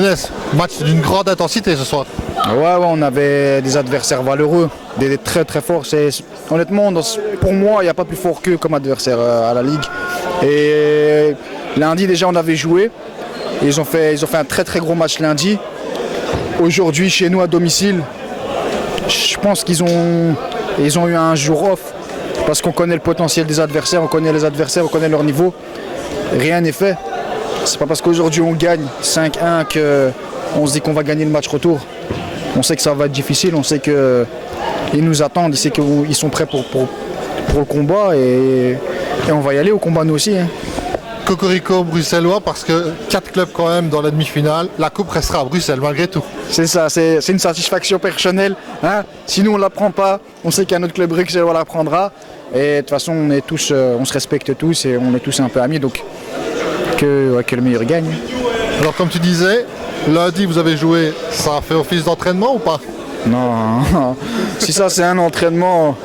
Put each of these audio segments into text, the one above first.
Younes, match d'une grande intensité ce soir. Ouais, on avait des adversaires valeureux, des très très forts. Honnêtement, pour moi, il n'y a pas plus fort qu'eux comme adversaire à la Ligue. Et lundi déjà, on avait joué. Ils ont fait un très très gros match lundi. Aujourd'hui, chez nous à domicile, je pense qu'ils ont eu un jour off parce qu'on connaît le potentiel des adversaires, on connaît les adversaires, on connaît leur niveau. Rien n'est fait. C'est pas parce qu'aujourd'hui on gagne 5-1 qu'on se dit qu'on va gagner le match retour. On sait que ça va être difficile, on sait qu'ils nous attendent, on sait qu'ils sont prêts pour le combat et on va y aller au combat nous aussi. Hein. Cocorico bruxellois parce que 4 clubs quand même dans la demi-finale, la coupe restera à Bruxelles malgré tout. C'est ça, c'est une satisfaction personnelle. Hein. Si nous on ne la prend pas, on sait qu'un autre club bruxellois la prendra. Et de toute façon on se respecte tous et on est tous un peu amis, donc que le meilleur gagne. Alors comme tu disais, lundi vous avez joué, ça a fait office d'entraînement ou pas? Non, si ça c'est un entraînement,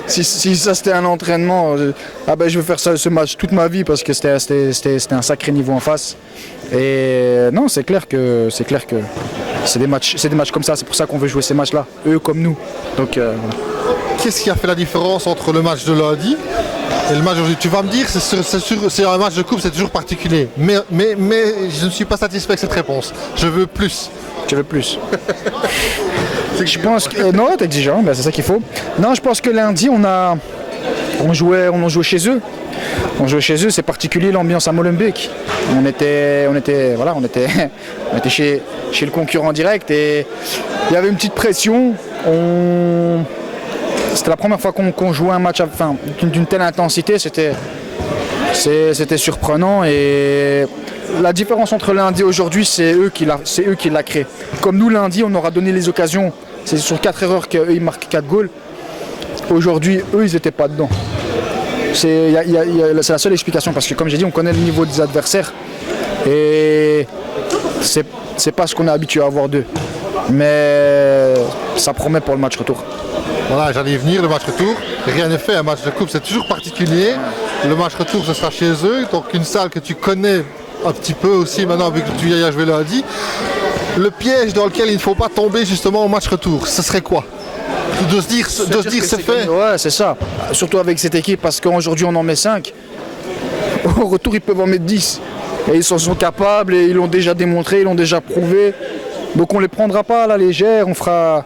si ça c'était un entraînement, je vais faire ce match toute ma vie parce que c'était un sacré niveau en face. Et non, c'est clair que c'est des matchs comme ça, c'est pour ça qu'on veut jouer ces matchs-là, eux comme nous. Donc, qu'est-ce qui a fait la différence entre le match de lundi et le match d'aujourd'hui? Tu vas me dire, c'est un match de coupe, c'est toujours particulier. Mais je ne suis pas satisfait avec cette réponse. Je veux plus. Tu veux plus? Je pense que non, t'es exigeant, c'est ça qu'il faut. Non, je pense que lundi on jouait chez eux. On jouait chez eux, c'est particulier l'ambiance à Molenbeek. On était chez le concurrent direct et il y avait une petite pression. C'était la première fois qu'on jouait un match d'une telle intensité, c'était surprenant et la différence entre lundi et aujourd'hui, c'est eux qui l'a créé. Comme nous lundi, on aura donné les occasions. C'est sur 4 erreurs qu'eux ils marquent 4 goals. Aujourd'hui, eux, ils n'étaient pas dedans. C'est la seule explication parce que comme j'ai dit, on connaît le niveau des adversaires et c'est pas ce qu'on est habitué à avoir d'eux. Mais ça promet pour le match retour. Voilà, j'allais y venir, le match retour. Rien n'est fait, un match de coupe, c'est toujours particulier. Le match retour, ce sera chez eux, donc une salle que tu connais un petit peu aussi maintenant, vu que tu y as joué lundi. Le piège dans lequel il ne faut pas tomber justement au match retour, ce serait quoi? De se dire c'est fait. Ouais, c'est ça. Surtout avec cette équipe, parce qu'aujourd'hui on en met 5. Au retour, ils peuvent en mettre 10. Et ils s'en sont capables et ils l'ont déjà démontré, ils l'ont déjà prouvé. Donc on ne les prendra pas à la légère, on fera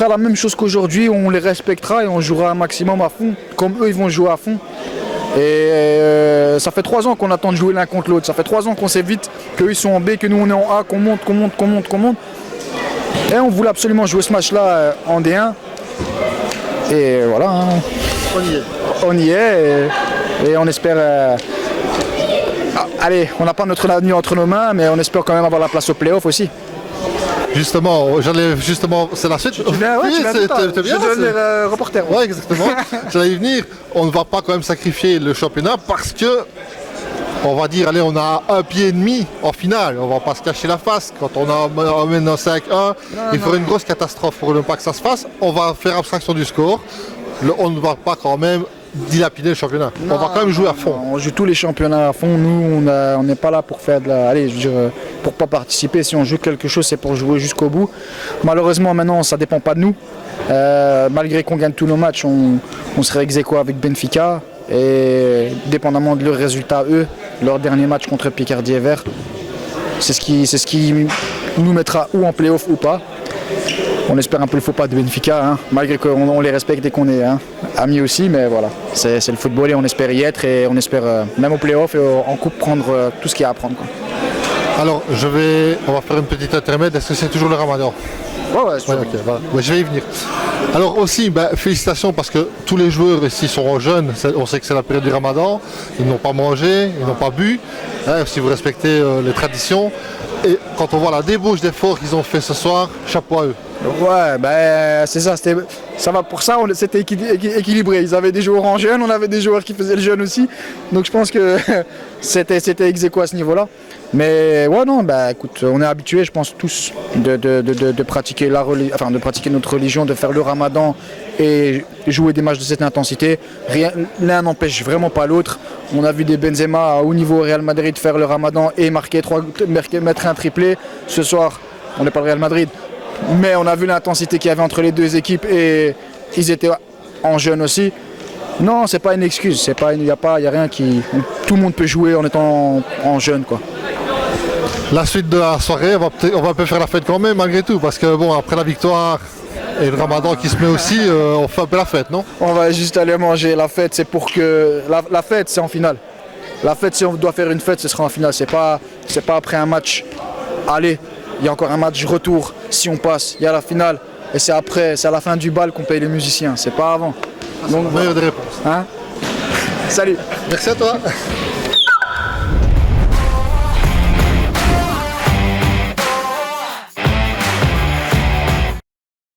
la même chose qu'aujourd'hui, on les respectera et on jouera un maximum à fond, comme eux ils vont jouer à fond. Et ça fait 3 ans qu'on attend de jouer l'un contre l'autre, ça fait 3 ans qu'on sait vite qu'eux ils sont en B, que nous on est en A, qu'on monte. Et on voulait absolument jouer ce match-là en D1. Et voilà. Hein. On y est et on espère... allez, on n'a pas notre avenir entre nos mains, mais on espère quand même avoir la place au play-off aussi. Justement, c'est la suite. Tu viens, t'es bien, je donne les reporters. Ouais, exactement. J'allais y venir. On ne va pas quand même sacrifier le championnat parce que, on va dire, allez, on a un pied et demi en finale. On va pas se cacher la face. Quand on amène un 5-1, il faudrait une grosse catastrophe pour ne pas que ça se fasse. On va faire abstraction du score. On ne va pas quand même dilapider le championnat. On va quand même jouer à fond. On joue tous les championnats à fond. Nous, on n'est pas là pour faire pour pas participer. Si on joue quelque chose, c'est pour jouer jusqu'au bout. Malheureusement, maintenant, ça dépend pas de nous. Malgré qu'on gagne tous nos matchs, on serait ex-aequo avec Benfica. Et dépendamment de leurs résultats, eux, leur dernier match contre Picardie et Vert, c'est ce qui nous mettra ou en play-off ou pas. On espère un peu le faux pas de Benfica, hein, malgré qu'on les respecte et qu'on est amis aussi, mais voilà, c'est le football et on espère y être et on espère même au play-off et en coupe prendre tout ce qu'il y a à prendre. Quoi. Alors, on va faire une petite intermède, est-ce que c'est toujours le Ramadan? Ouais, okay, voilà. Ouais, je vais y venir. Alors aussi, félicitations parce que tous les joueurs ici sont jeunes, on sait que c'est la période du Ramadan, ils n'ont pas mangé, ils n'ont pas bu, hein, si vous respectez les traditions. Et quand on voit la débauche d'efforts qu'ils ont fait ce soir, chapeau à eux. Ouais, ben c'est ça, ça va pour ça, c'était équilibré. Ils avaient des joueurs en jeune, on avait des joueurs qui faisaient le jeune aussi. Donc je pense que c'était ex aequo à ce niveau-là. Mais ouais, non, bah écoute, on est habitués, je pense tous, de pratiquer de pratiquer notre religion, de faire le ramadan et jouer des matchs de cette intensité. L'un n'empêche vraiment pas l'autre. On a vu des Benzema à haut niveau au Real Madrid faire le ramadan et mettre un triplé. Ce soir, on n'est pas le Real Madrid, mais on a vu l'intensité qu'il y avait entre les deux équipes et ils étaient en jeune aussi. Non, c'est pas une excuse, il n'y a rien qui... Tout le monde peut jouer en étant en jeune, quoi. La suite de la soirée, on va un peu faire la fête quand même malgré tout, parce que bon, après la victoire et le ramadan qui se met aussi, on fait un peu la fête, non? On va juste aller manger. La fête, c'est pour que... La fête, c'est en finale. La fête, si on doit faire une fête, ce sera en finale. C'est pas après un match. Allez, il y a encore un match retour. Si on passe, il y a la finale. Et c'est à la fin du bal qu'on paye les musiciens. C'est pas avant. Donc, meilleure des réponses. Hein? Salut. Merci à toi.